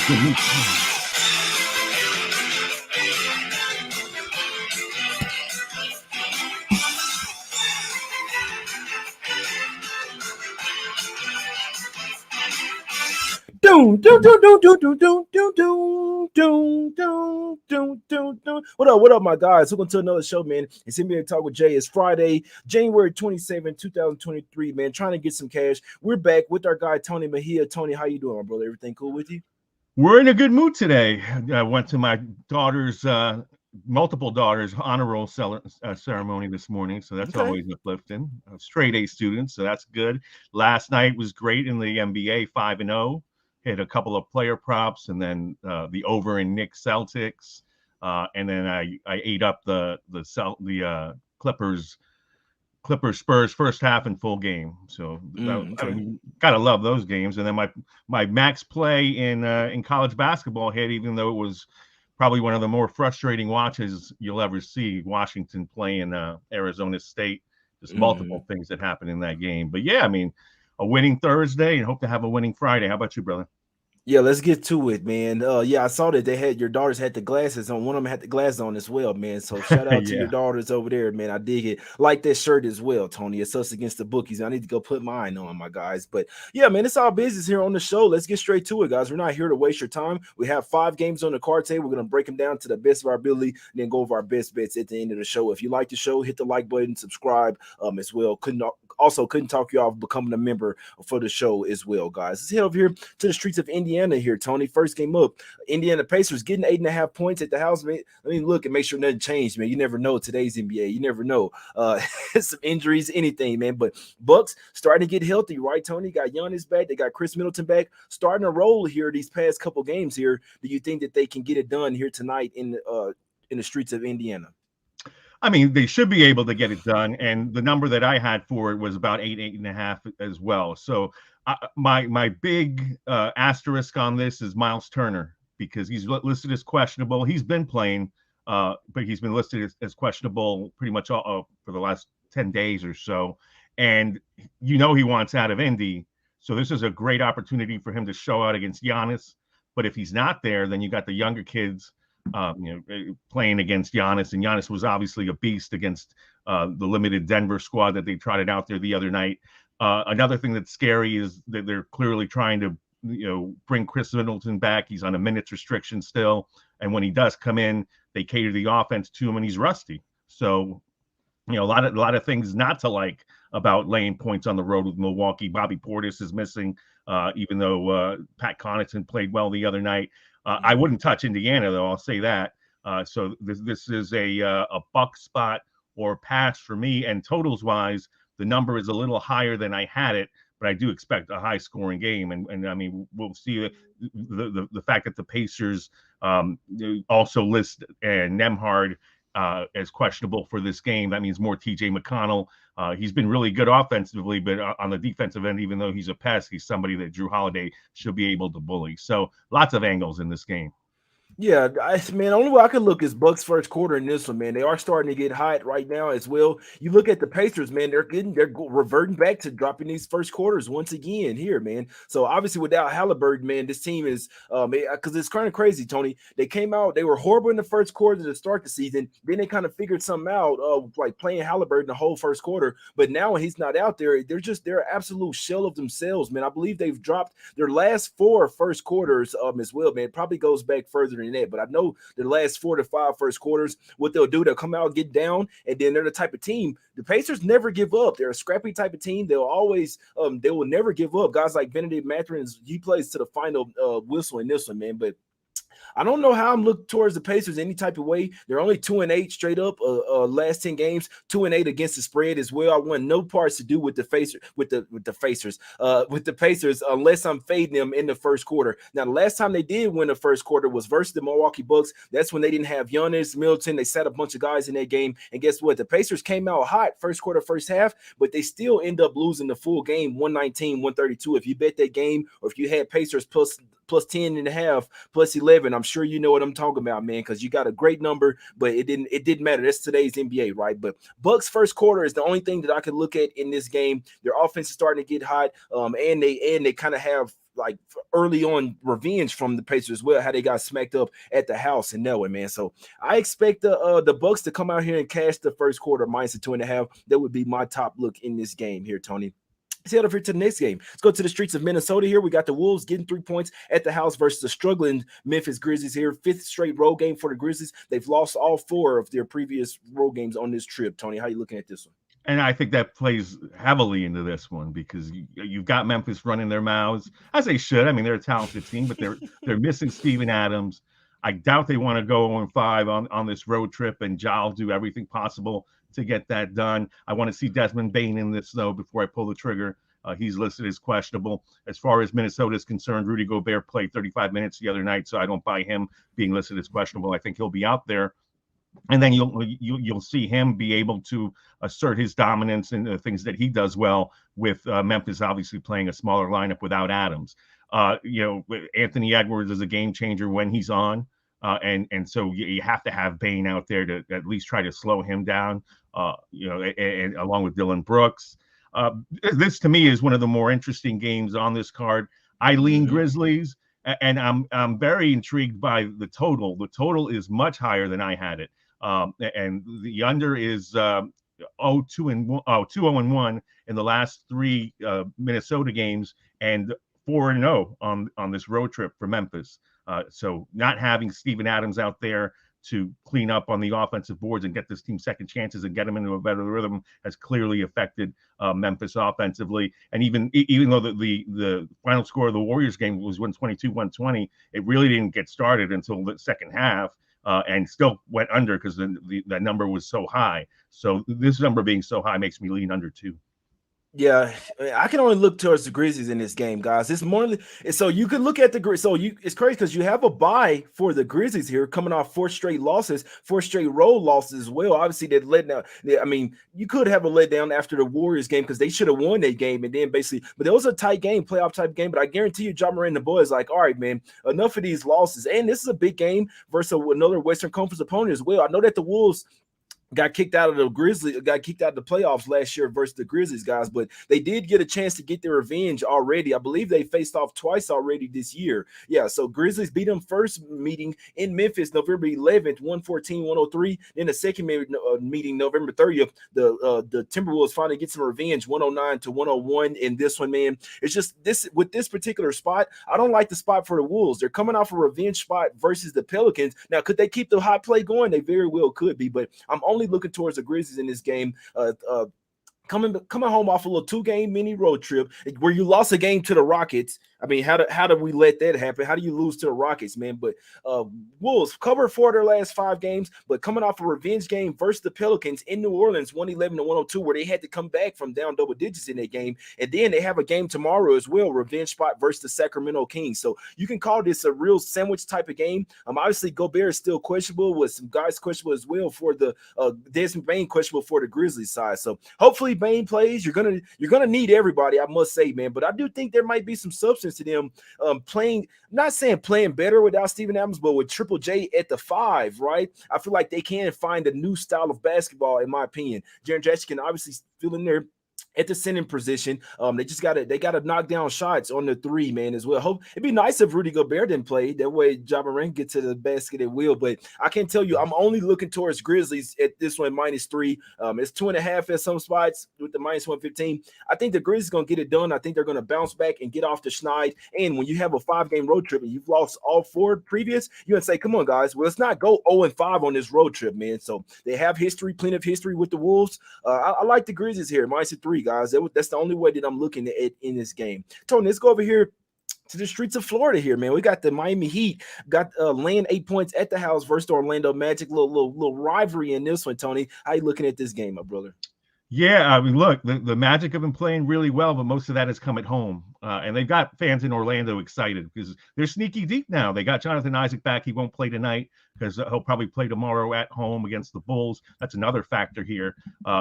What up, my guys? Welcome to another show, man. It's NBA Talk with Jay. It's Friday, January 27, 2023, man. Trying to get some cash. We're back with our guy, Tony Mejia. Tony, how you doing, my brother? Everything cool with you? We're in a good mood today. I went to my daughter's, multiple daughters' honor roll ceremony this morning, so that's always uplifting. Straight A students, so that's good. Last night was great in the NBA, 5-0. Hit a couple of player props, and then the over in Knicks Celtics, and then I ate up the Clippers Spurs first half and full game. So gotta love those games. And then my max play in college basketball hit, even though it was probably one of the more frustrating watches you'll ever see. Washington playing Arizona State. Just multiple things that happened in that game. But yeah, I mean, a winning Thursday and hope to have a winning Friday. How about you, brother? Yeah, let's get to it, man. Yeah, I saw that your daughters had the glasses on. One of them had the glasses on as well, man. So shout out to your daughters over there, man. I dig it. Like that shirt as well, Tony. It's Us Against The Bookies. I need to go put mine on, my guys. But yeah, man, it's all business here on the show. Let's get straight to it, guys. We're not here to waste your time. We have 5 games on the card today. We're gonna break them down to the best of our ability, and then go over our best bets at the end of the show. If you like the show, hit the like button, subscribe as well. Couldn't talk you off becoming a member for the show as well, guys. Let's head over here to the streets of Indiana here, Tony. First game up, Indiana Pacers getting 8.5 points at the house. Man, let me look and make sure nothing changed, man. You never know today's NBA. You never know. Some injuries, anything, man. But Bucks starting to get healthy, right, Tony? Got Giannis back. They got Chris Middleton back. Starting to roll here these past couple games here. Do you think that they can get it done here tonight in the streets of Indiana? I mean, they should be able to get it done. And the number that I had for it was about 8.5 as well. So my big asterisk on this is Miles Turner, because he's listed as questionable. He's been playing, but he's been listed as questionable pretty much all for the last 10 days or so. And he wants out of Indy. So this is a great opportunity for him to show out against Giannis. But if he's not there, then you got the younger kids playing against Giannis, and Giannis was obviously a beast against the limited Denver squad that they trotted out there the other night. Another thing that's scary is that they're clearly trying to, bring Chris Middleton back. He's on a minutes restriction still, and when he does come in, they cater the offense to him, and he's rusty. So, a lot of things not to like about laying points on the road with Milwaukee. Bobby Portis is missing, even though Pat Connaughton played well the other night. I wouldn't touch Indiana, though. I'll say that. So this is a buck spot or pass for me. And totals wise, the number is a little higher than I had it, but I do expect a high scoring game. And I mean, we'll see the fact that the Pacers also list Nembhard as questionable for this game. That means more TJ McConnell. He's been really good offensively, but on the defensive end, even though he's a pest, he's somebody that Drew Holiday should be able to bully. So lots of angles in this game. Yeah, man, only way I can look is Bucks first quarter in this one, man. They are starting to get hot right now as well. You look at the Pacers, man, they're reverting back to dropping these first quarters once again here, man. So obviously without Halliburton, man, this team is because it's kind of crazy, Tony. They came out, they were horrible in the first quarter to start the season. Then they kind of figured something out, like playing Halliburton the whole first quarter. But now when he's not out there, they're an absolute shell of themselves, man. I believe they've dropped their last 4 first quarters as well, man. It probably goes back further than that, but I know the last 4 to 5 first quarters, what they'll do, they'll come out, get down, and then they're the type of team. The Pacers never give up. They're a scrappy type of team. They'll always, they will never give up. Guys like Benedict Mathurin, he plays to the final whistle in this one, man. But I don't know how I'm looking towards the Pacers any type of way. They're only 2-8 straight up last 10 games, 2-8 against the spread as well. I want no parts to do with the Pacers unless I'm fading them in the first quarter. Now, the last time they did win the first quarter was versus the Milwaukee Bucks. That's when they didn't have Giannis, Middleton. They sat a bunch of guys in that game. And guess what? The Pacers came out hot first quarter, first half, but they still end up losing the full game, 119-132. If you bet that game, or if you had Pacers plus 10.5, plus 11, I'm sure you know what I'm talking about, man, because you got a great number, but it didn't matter. That's today's NBA, right? But Bucks first quarter is the only thing that I could look at in this game. Their offense is starting to get hot, and they kind of have like early on revenge from the Pacers as well, how they got smacked up at the house in that way, man. So I expect the Bucks to come out here and cash the first quarter minus a 2.5. That would be my top look in this game here, Tony. Let's head over to the next game. Let's go to the streets of Minnesota here. We got the Wolves getting 3 points at the house versus the struggling Memphis Grizzlies here. Fifth straight road game for the Grizzlies. They've lost all four of their previous road games on this trip. Tony, how you looking at this one? And I think that plays heavily into this one because you've got Memphis running their mouths as they should. I mean, they're a talented team, but they're missing Steven Adams. I doubt they want to go 0-5 on this road trip, and Ja'll do everything possible to get that done. I want to see Desmond Bane in this though before I pull the trigger. He's listed as questionable. As far as Minnesota is concerned, Rudy Gobert played 35 minutes the other night, so I don't buy him being listed as questionable. I think he'll be out there. And then you'll see him be able to assert his dominance in the things that he does well with Memphis obviously playing a smaller lineup without Adams. Anthony Edwards is a game changer when he's on. And so you have to have Bane out there to at least try to slow him down, and along with Dylan Brooks. This to me is one of the more interesting games on this card. I lean Grizzlies, and I'm very intrigued by the total. The total is much higher than I had it. And the under is 2-0-1 in the last three Minnesota games, and 4-0 on this road trip for Memphis. So not having Steven Adams out there to clean up on the offensive boards and get this team second chances and get them into a better rhythm has clearly affected Memphis offensively. And even though the final score of the Warriors game was 122-120, it really didn't get started until the second half. And still went under because the number was so high. So this number being so high makes me lean under 2. Yeah, I can only look towards the Grizzlies in this game, guys. It's more so you can look at the Grizzlies. So it's crazy because you have a bye for the Grizzlies here, coming off 4 straight losses, 4 straight road losses as well. Obviously, they let down. I mean, you could have a letdown after the Warriors game because they should have won that game, and then basically, but it was a tight game, playoff type game. But I guarantee you, Ja Morant and the boys like, all right, man, enough of these losses. And this is a big game versus another Western Conference opponent as well. I know that the Wolves got kicked out of the playoffs last year versus the Grizzlies, guys, but they did get a chance to get their revenge already. I believe they faced off twice already this year. Yeah, so Grizzlies beat them first meeting in Memphis November 11th, 114-103. Then the second meeting November 30th, the Timberwolves finally get some revenge, 109-101 in this one, man. It's just this with this particular spot, I don't like the spot for the Wolves. They're coming off a revenge spot versus the Pelicans. Now, could they keep the hot play going? They very well could be, but I'm only looking towards the Grizzlies in this game. Coming home off a little 2-game mini road trip where you lost a game to the Rockets. I mean, how do we let that happen? How do you lose to the Rockets, man? But Wolves covered 4 of their last 5 games, but coming off a revenge game versus the Pelicans in New Orleans, 111-102, where they had to come back from down double digits in that game. And then they have a game tomorrow as well, revenge spot versus the Sacramento Kings. So you can call this a real sandwich type of game. Obviously, Gobert is still questionable, with some guys questionable as well for the Desmond Bane questionable for the Grizzlies side. So hopefully Bane plays. You're gonna need everybody, I must say, man. But I do think there might be some substance to them playing. Not saying playing better without Steven Adams, but with Triple J at the 5, right? I feel like they can find a new style of basketball, in my opinion. Jaren Jackson can obviously fill in there at the center position. They gotta knock down shots on the 3, man, as well. Hope it'd be nice if Rudy Gobert didn't play. That way Ja Morant get to the basket at will. But I can tell you, I'm only looking towards Grizzlies at this one, -3. It's 2.5 at some spots with the -115. I think the Grizzlies gonna get it done. I think they're gonna bounce back and get off the schneid. And when you have a 5-game road trip and you've lost all 4 previous, you're gonna say, come on, guys, well, let's not go 0-5 on this road trip, man. So they have plenty of history with the Wolves. I like the Grizzlies here, -3, guys. That's the only way that I'm looking at in this game. Tony, let's go over here to the streets of Florida here, man. We got the Miami Heat got laying 8 points at the house versus the Orlando Magic. Little rivalry in this one, Tony. How you looking at this game, my brother? Yeah, I mean, look, the Magic have been playing really well, but most of that has come at home. And they've got fans in Orlando excited because they're sneaky deep now. They got Jonathan Isaac back. He won't play tonight because he'll probably play tomorrow at home against the Bulls. That's another factor here,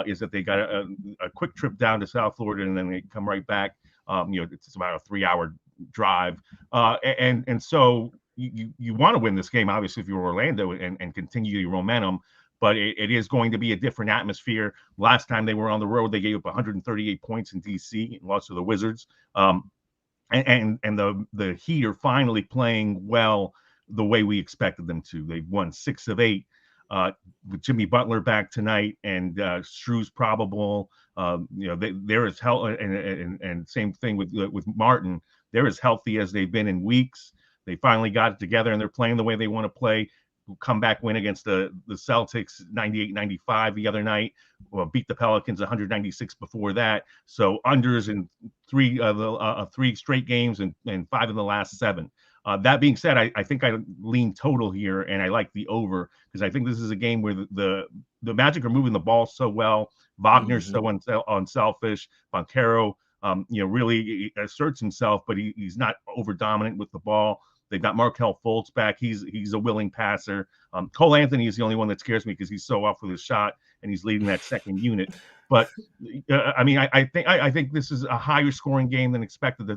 is that they got a quick trip down to South Florida and then they come right back. It's about a 3-hour drive. And so you want to win this game, obviously, if you're Orlando and continue your momentum. But it is going to be a different atmosphere. Last time they were on the road, they gave up 138 points in D.C. and lost to the Wizards. and the Heat are finally playing well the way we expected them to. They've won 6 of 8. With Jimmy Butler back tonight and Strus probable, they're as and same thing with Martin. They're as healthy as they've been in weeks. They finally got it together and they're playing the way they want to play. Comeback win against the Celtics 98-95 the other night. Well, beat the Pelicans 196 before that. So unders in three straight games and 5 of the last 7. That being said, I think I lean total here, and I like the over because I think this is a game where the Magic are moving the ball so well. Wagner's so unselfish. Banchero, really asserts himself, but he's not over dominant with the ball. They've got Markelle Fultz back. He's a willing passer. Cole Anthony is the only one that scares me because he's so off with his shot and he's leading that second unit. But I think this is a higher scoring game than expected.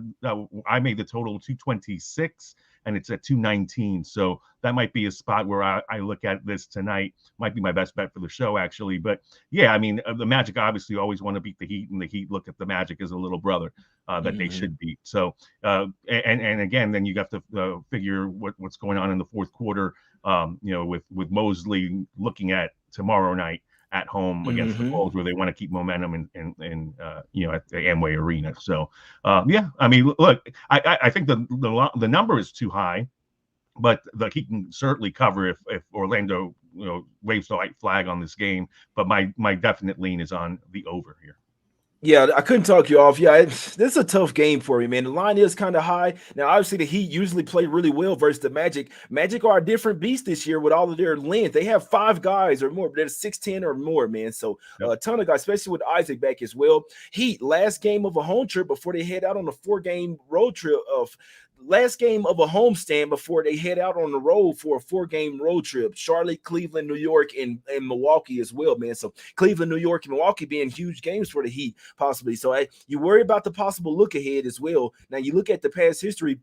I made the total 226 and it's at 219. So that might be a spot where I look at this tonight. Might be my best bet for the show, actually. But yeah, I mean, the Magic obviously always want to beat the Heat, and the Heat look at the Magic as a little brother that they should beat. So and again, then you got to figure what's going on in the fourth quarter. With Mosley looking at tomorrow night at home against the Bulls, where they want to keep momentum in at the Amway Arena. So I mean, look, I think the number is too high, but he can certainly cover if Orlando waves the white flag on this game. But my definite lean is on the over here. Yeah, I couldn't talk you off. Yeah, this is a tough game for you, man. The line is kind of high. Now, obviously, the Heat usually play really well versus the Magic. Magic are a different beast this year with all of their length. They have 5 guys or more, but they're 6'10" or more, man. So a ton of guys, especially with Isaac back as well. Heat, last game of a home trip before they head out on a 4-game road trip last game of a homestand before they head out on the road for a 4-game road trip. Charlotte, Cleveland, New York, and Milwaukee as well, man. So Cleveland, New York, and Milwaukee being huge games for the Heat, possibly. So you worry about the possible look ahead as well. Now, you look at the past history.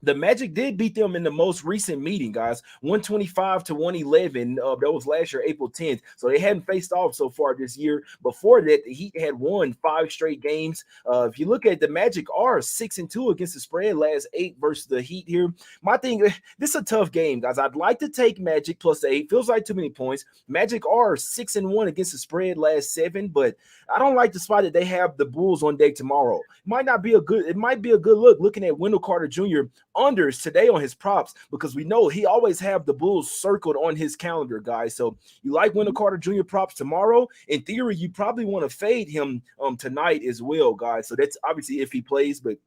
The Magic did beat them in the most recent meeting, guys, 125-111. That was last year, April 10th. So they hadn't faced off so far this year. Before that, the Heat had won 5 straight games. If you look at the Magic are 6-2 against the spread last 8 versus the Heat here. My thing, this is a tough game, guys. I'd like to take Magic plus 8. Feels like too many points. Magic are 6-1 against the spread last 7, but I don't like the spot that they have the Bulls on deck tomorrow. It might be a good look looking at Wendell Carter Jr. unders today on his props, because we know he always have the Bulls circled on his calendar, guys. So you like Wendell Carter Jr. props tomorrow. In theory, you probably want to fade him tonight as well, guys. So that's obviously if he plays, but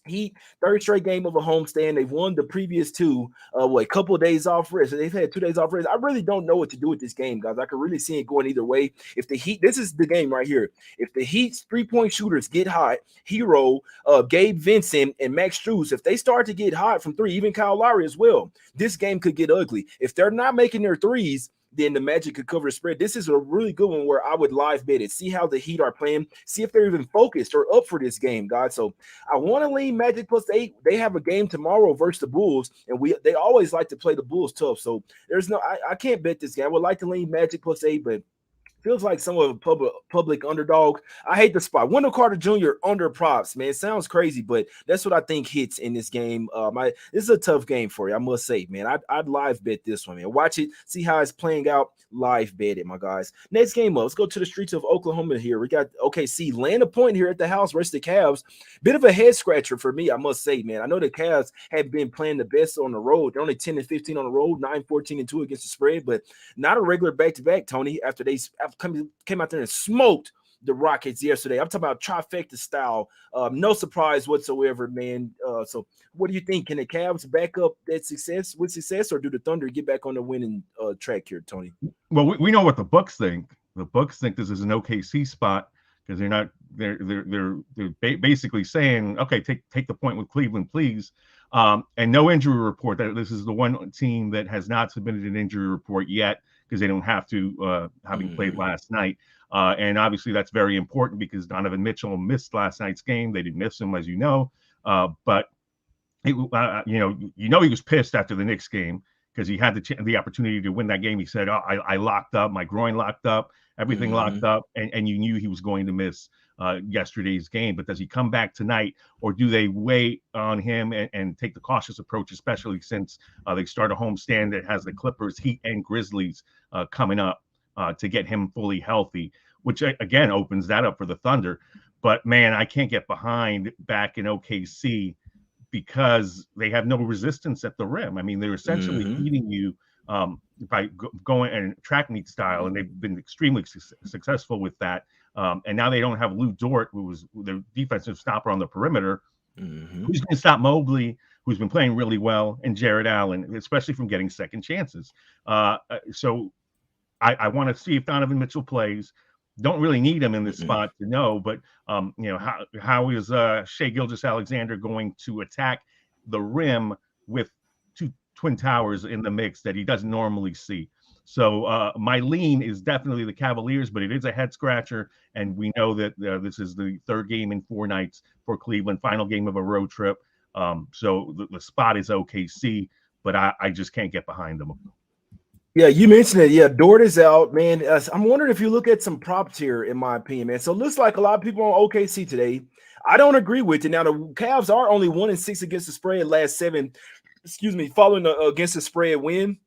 Heat, 3rd straight game of a homestand. They've won the previous 2. A couple of days off rest. So they've had 2 days off rest. I really don't know what to do with this game, guys. I could really see it going either way. If the Heat, this is the game right here. If the Heat's 3-point shooters get hot, Hero, Gabe Vincent, and Max Strus, if they start to get hot from 3, even Kyle Lowry as well, this game could get ugly. If they're not making their threes, then the Magic could cover the spread. This is a really good one where I would live bet it. See how the Heat are playing. See if they're even focused or up for this game, guys. So I want to lean Magic plus 8. They have a game tomorrow versus the Bulls, and they always like to play the Bulls tough. So I can't bet this game. I would like to lean Magic plus 8, but feels like somewhat of a public underdog. I hate the spot. Wendell Carter Jr. under props, man. It sounds crazy, but that's what I think hits in this game. This is a tough game for you, I must say, man. I'd live bet this one, man. Watch it, see how it's playing out. Live bet it, my guys. Next game up. Let's go to the streets of Oklahoma here. We got OKC land a point here at the house versus the Cavs. Bit of a head scratcher for me, I must say, man. I know the Cavs have been playing the best on the road. They're only 10-15 on the road, 9-14-2 against the spread, but not a regular back-to-back, Tony, after they came out there and smoked the Rockets yesterday. I'm talking about trifecta style. No surprise whatsoever, man. So what do you think? Can the Cavs back up that success, or do the Thunder get back on the winning track here, Tony? Well, we know what the Bucks think. The Bucks think this is an OKC spot because they're basically saying, okay, take the point with Cleveland, please. And no injury report. That this is the one team that has not submitted an injury report yet, because they don't have to, having played last night. And obviously that's very important because Donovan Mitchell missed last night's game. They didn't miss him, as you know. But he was pissed after the Knicks game because he had the opportunity to win that game. He said, I locked up, my groin locked up, everything locked up, and you knew he was going to miss yesterday's game. But does he come back tonight, or do they wait on him and take the cautious approach, especially since they start a homestand that has the Clippers, Heat, and Grizzlies coming up to get him fully healthy, which again opens that up for the Thunder. But man, I can't get behind back in OKC because they have no resistance at the rim. I mean, they're essentially Mm-hmm. beating you by going and track meet style, and they've been extremely successful with that. And now they don't have Lou Dort, who was their defensive stopper on the perimeter, Mm-hmm. who's going to stop Mobley, who's been playing really well, and Jared Allen, especially from getting second chances. So I want to see if Donovan Mitchell plays. Don't really need him in this Mm-hmm. spot to know, but how is Shea Gilgeous-Alexander going to attack the rim with two twin towers in the mix that he doesn't normally see? So my lean is definitely the Cavaliers, but it is a head scratcher, and we know that this is the third game in 4 nights for Cleveland, final game of a road trip. So the spot is OKC, but I just can't get behind them. Yeah, you mentioned it. Yeah, Dort is out, man. I'm wondering if you look at some props here, in my opinion, man. So it looks like a lot of people on OKC today. I don't agree with it. Now, the Cavs are only 1-6 against the spread last 7, following against the spread win.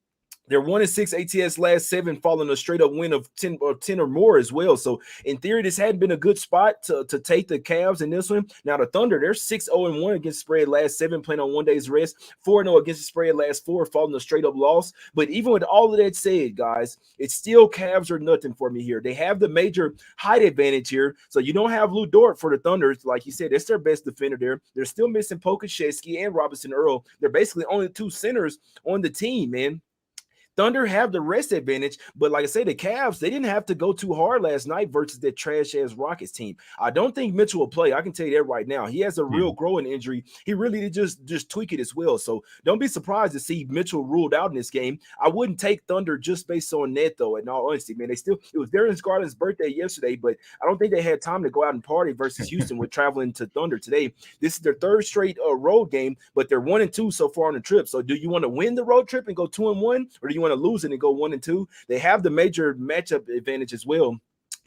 They're 1-6 ATS last 7, following a straight up win of 10 or more as well. So in theory, this hadn't been a good spot to take the Cavs in this one. Now the Thunder, they're 6-0-1 against spread last 7, playing on 1 day's rest. 4-0 against the spread last 4, following a straight up loss. But even with all of that said, guys, it's still Cavs are nothing for me here. They have the major height advantage here. So you don't have Lou Dort for the Thunder. Like you said, that's their best defender there. They're still missing Pokashevsky and Robinson Earl. They're basically only 2 centers on the team, man. Thunder have the rest advantage, but like I said, the Cavs, they didn't have to go too hard last night versus that trash-ass Rockets team. I don't think Mitchell will play. I can tell you that right now. He has a real growing injury. He really did just tweak it as well. So don't be surprised to see Mitchell ruled out in this game. I wouldn't take Thunder just based on that, though, in all honesty, man. It was Darius Garland's birthday yesterday, but I don't think they had time to go out and party versus Houston with traveling to Thunder today. This is their third straight road game, but they're 1-2 so far on the trip. So do you want to win the road trip and go 2-1, or do you want to lose it and go 1-2? They have the major matchup advantage as well.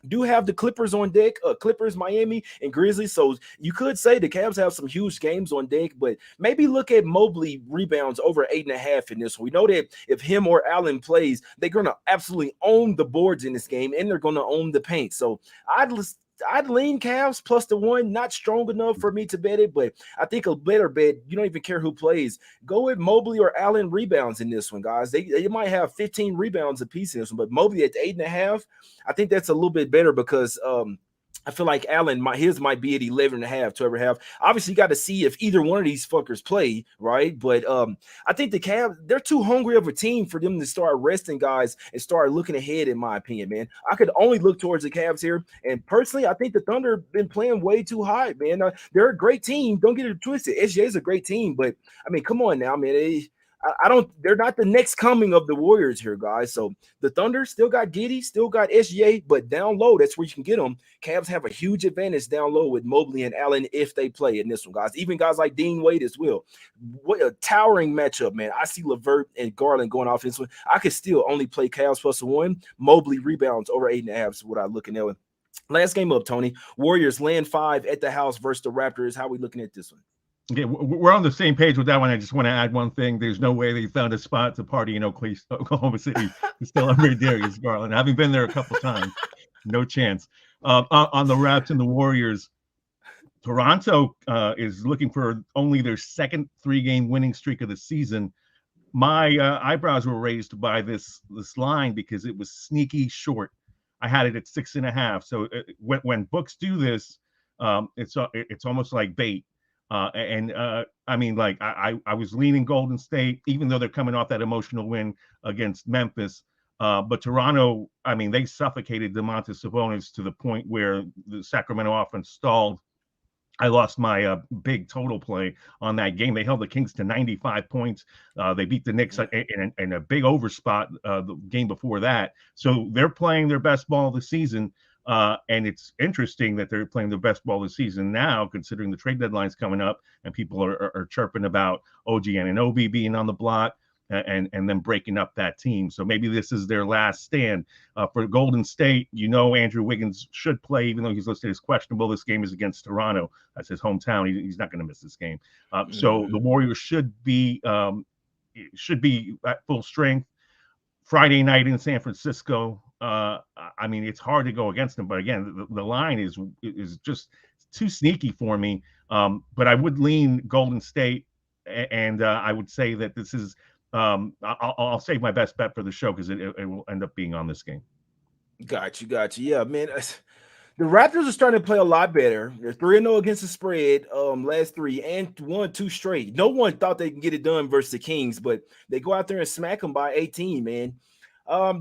Do have the Clippers on deck, Clippers, Miami, and Grizzlies. So you could say the Cavs have some huge games on deck, but maybe look at Mobley rebounds over 8.5 in this one. We know that if him or Allen plays, they're going to absolutely own the boards in this game, and they're going to own the paint. So I'd lean Cavs plus the 1. Not strong enough for me to bet it, but I think a better bet, you don't even care who plays. Go with Mobley or Allen rebounds in this one, guys. They might have 15 rebounds apiece in this one, but Mobley at 8.5, I think that's a little bit better because I feel like Allen, his might be at 11.5, 12.5. Obviously, you got to see if either one of these fuckers play, right? But I think the Cavs, they're too hungry of a team for them to start resting guys and start looking ahead, in my opinion, man. I could only look towards the Cavs here. And personally, I think the Thunder have been playing way too high, man. They're a great team. Don't get it twisted. SGA is a great team, but I mean, come on now, man. I don't. They're not the next coming of the Warriors here, guys. So the Thunder still got Giddey, still got SGA, but down low, that's where you can get them. Cavs have a huge advantage down low with Mobley and Allen if they play in this one, guys. Even guys like Dean Wade as well. What a towering matchup, man. I see LeVert and Garland going off this one. I could still only play Cavs plus 1. Mobley rebounds over 8.5 is what I'm looking at. Last game up, Tony. Warriors land 5 at the house versus the Raptors. How are we looking at this one? Okay, we're on the same page with that one. I just want to add one thing. There's no way they found a spot to party in Oklahoma City to celebrate Darius Garland. Having been there a couple times, no chance. On the Raps and the Warriors, Toronto is looking for only their second 3-game winning streak of the season. My eyebrows were raised by this line because it was sneaky short. I had it at 6.5. So when books do this, it's almost like bait. I mean, like I was leaning Golden State, even though they're coming off that emotional win against Memphis. But Toronto, I mean, they suffocated Domantas Sabonis to the point where the Sacramento offense stalled. I lost my big total play on that game. They held the Kings to 95 points. They beat the Knicks in a big overspot the game before that. So they're playing their best ball of the season. And it's interesting that they're playing the best ball of the season now, considering the trade deadline's coming up and people are chirping about OG Anunoby being on the block. and then breaking up that team. So maybe this is their last stand. For Golden State, Andrew Wiggins should play, even though he's listed as questionable. This game is against Toronto. That's his hometown. He's not going to miss this game. So the Warriors should be at full strength. Friday night in San Francisco. I mean, it's hard to go against them, but again, the line is just too sneaky for me. But I would lean Golden State, and I would say that this is. I'll save my best bet for the show because it will end up being on this game. Got you. Yeah, man. The Raptors are starting to play a lot better. They're 3-0 against the spread, last three, and won 2 straight. No one thought they can get it done versus the Kings, but they go out there and smack them by 18, man.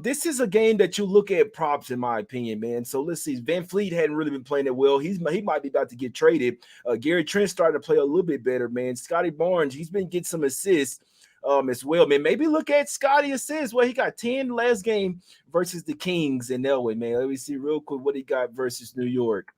This is a game that you look at props, in my opinion, man. So let's see. Van Fleet hadn't really been playing that well. He might be about to get traded. Gary Trent started to play a little bit better, man. Scotty Barnes, he's been getting some assists as well, man. Maybe look at Scotty assists. Well, he got 10 last game versus the Kings in Elway, man. Let me see real quick what he got versus New York.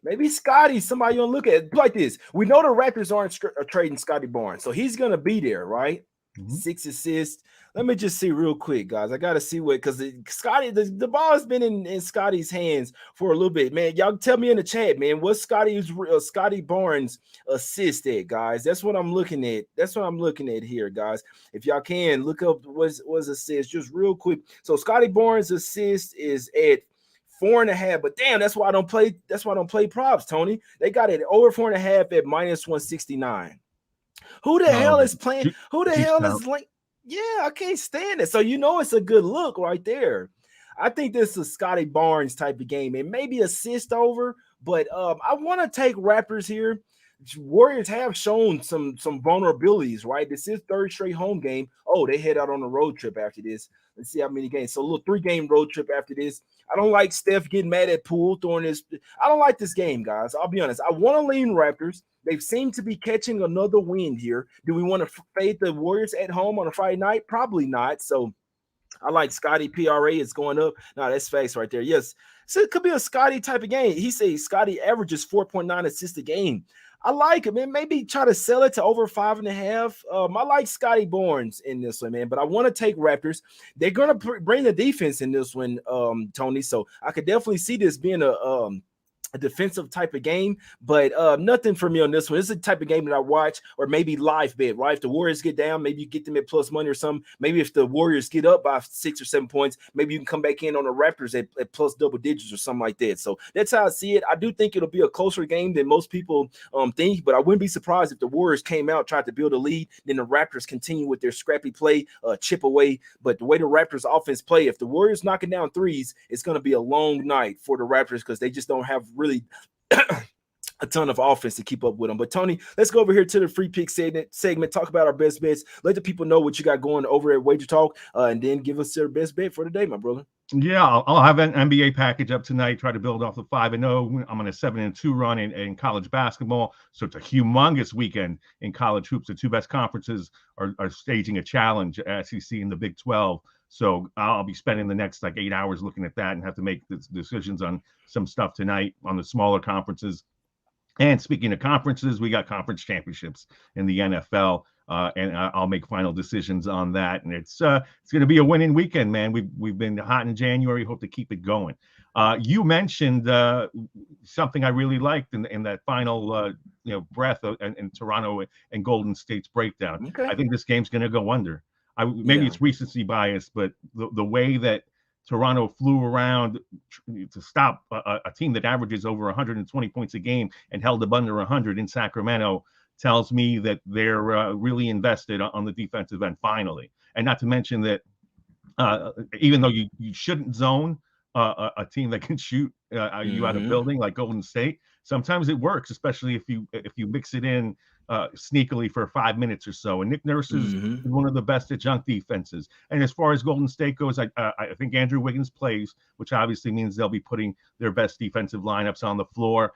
Maybe Scotty, somebody you want to look at like this. We know the Raptors aren't trading Scotty Barnes, so he's going to be there, right? 6 assists. Let me just see real quick, guys. I got to see what, because Scotty, the ball has been in Scotty's hands for a little bit, man. Y'all tell me in the chat, man, what's Scotty Barnes assist at, guys? That's what I'm looking at. That's what I'm looking at here, guys. If y'all can look up what's assist just real quick. So Scotty Barnes assist is at 4.5, but damn, that's why I don't play. That's why I don't play props, Tony. They got it over 4.5 at -169. Who the hell is playing? Who the hell is like? Yeah, I can't stand it. So it's a good look right there. I think this is a Scotty Barnes type of game, and maybe assist over. But I want to take Raptors here. Warriors have shown some vulnerabilities, right? This is 3rd straight home game. Oh, they head out on a road trip after this. Let's see how many games. So a little 3-game road trip after this. I don't like Steph getting mad at Poole throwing this. I don't like this game, guys. I'll be honest. I want to lean Raptors. They seem to be catching another wind here. Do we want to fade the Warriors at home on a Friday night? Probably not. So I like Scotty. PRA is going up. No, that's face right there. Yes. So it could be a Scotty type of game. He says Scotty averages 4.9 assists a game. I like it, man. Maybe try to sell it to over 5.5. I like Scotty Barnes in this one, man. But I want to take Raptors. They're going to bring the defense in this one, Tony. So I could definitely see this being a defensive type of game, but nothing for me on this one. It's a type of game that I watch, or maybe live bet, right? If the Warriors get down, maybe you get them at plus money or something. Maybe if the Warriors get up by 6 or 7 points, maybe you can come back in on the Raptors at plus double digits or something like that. So that's how I see it. I do think it'll be a closer game than most people think, but I wouldn't be surprised if the Warriors came out, tried to build a lead, then the Raptors continue with their scrappy play, chip away. But the way the Raptors offense play, if the Warriors knocking down threes, it's going to be a long night for the Raptors because they just don't have really a ton of offense to keep up with them. But Tony, let's go over here to the free pick segment, talk about our best bets, let the people know what you got going over at Wager Talk, and then give us your best bet for the day, my brother. Yeah, I'll have an NBA package up tonight, try to build off the 5-0. I'm on a 7-2 run in college basketball. So it's a humongous weekend in college hoops. The 2 best conferences are staging a challenge, SEC and the Big 12. So I'll be spending the next 8 hours looking at that and have to make decisions on some stuff tonight on the smaller conferences. And speaking of conferences, we got conference championships in the NFL, and I'll make final decisions on that. And it's going to be a winning weekend, man. We've been hot in January. Hope to keep it going. You mentioned something I really liked in that final breath in Toronto and Golden State's breakdown. Okay. I think this game's going to go under. Maybe it's recency bias, but the way that Toronto flew around to stop a team that averages over 120 points a game and held up under 100 in Sacramento tells me that they're really invested on the defensive end finally. And not to mention that even though you shouldn't zone a team that can shoot you out of building like Golden State, sometimes it works, especially if you mix it in sneakily for 5 minutes or so. And Nick Nurse is one of the best at junk defenses. And as far as Golden State goes, I think Andrew Wiggins plays, which obviously means they'll be putting their best defensive lineups on the floor.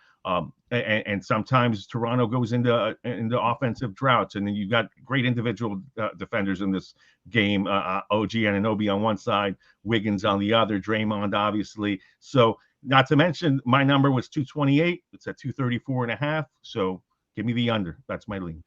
And sometimes Toronto goes into offensive droughts, and then you've got great individual defenders in this game. OG Anunoby on one side, Wiggins on the other, Draymond obviously. So not to mention my number was 228. It's at 234.5. So give me the under. That's my lean.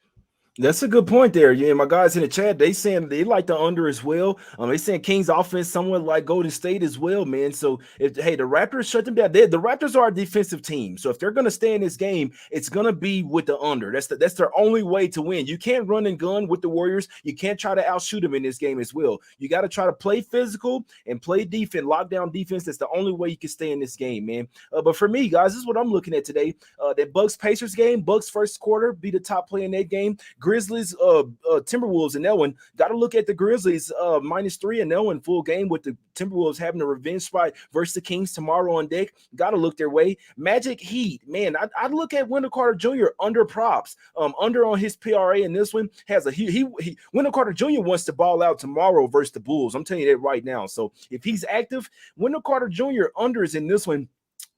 That's a good point there. Yeah, my guys in the chat, they saying they like the under as well. They saying Kings offense somewhat like Golden State as well, man. So if hey, the Raptors shut them down, the Raptors are a defensive team. So if they're gonna stay in this game, it's gonna be with the under. That's their only way to win. You can't run and gun with the Warriors. You can't try to outshoot them in this game as well. You got to try to play physical and play defense, lockdown defense. That's the only way you can stay in this game, man. But for me, guys, this is what I'm looking at today. That Bucks Pacers game, Bucks first quarter, be the top play in that game. Grizzlies, Timberwolves, and that one. Got to look at the Grizzlies -3 and that one full game with the Timberwolves having a revenge fight versus the Kings tomorrow on deck. Got to look their way. Magic Heat, man. I'd look at Wendell Carter Jr. under props. Under on his PRA in this one has a he Wendell Carter Jr. wants to ball out tomorrow versus the Bulls. I'm telling you that right now. So if he's active, Wendell Carter Jr. unders in this one.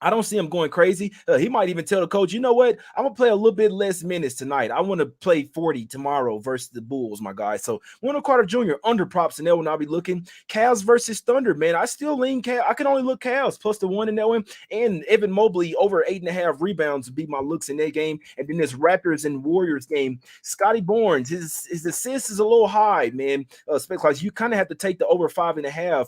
I don't see him going crazy. He might even tell the coach, you know what? I'm going to play a little bit less minutes tonight. I want to play 40 tomorrow versus the Bulls, my guy. So Wendell Carter Jr. under props in that one. I'll be looking. Cavs versus Thunder, man. I still lean Cavs. I can only look Cavs plus the one in that one. And Evan Mobley over 8.5 rebounds would be my looks in that game. And then this Raptors and Warriors game. Scotty Barnes, his assist is a little high, man. Because you kind of have to take the over 5.5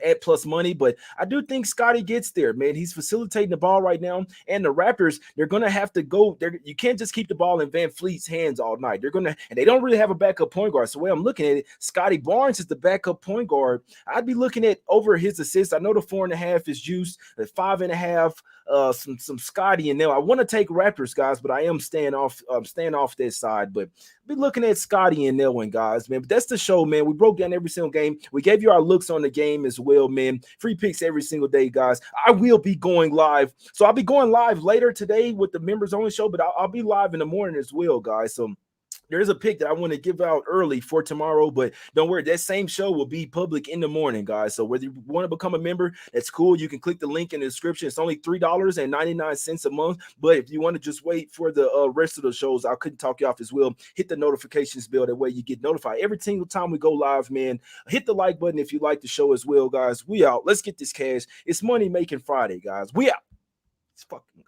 at plus money, but I do think Scotty gets there, man. He's facilitating the ball right now, and the Raptors, they're gonna have to go there. You can't just keep the ball in Van Fleet's hands all night. They're gonna, and they don't really have a backup point guard. So the way I'm looking at it, Scotty Barnes is the backup point guard. I'd be looking at over his assists. I know the 4.5 is juiced, the 5.5. Some Scotty in there. I want to take Raptors, guys, but I am staying off that side. But be looking at Scotty in there one, guys, man. But that's the show, man. We broke down every single game. We gave you our looks on the game as well, man. Free picks every single day, guys. I will be going live. So I'll be going live later today with the members only show, but I'll be live in the morning as well, guys. So there's a pick that I want to give out early for tomorrow, but don't worry, that same show will be public in the morning, guys. So whether you want to become a member, that's cool. You can click the link in the description. It's only $3.99 a month. But if you want to just wait for the rest of the shows, I couldn't talk you off as well. Hit the notifications bell. That way you get notified every single time we go live, man. Hit the like button if you like the show as well, guys. We out. Let's get this cash. It's Money Making Friday, guys. We out. It's fucking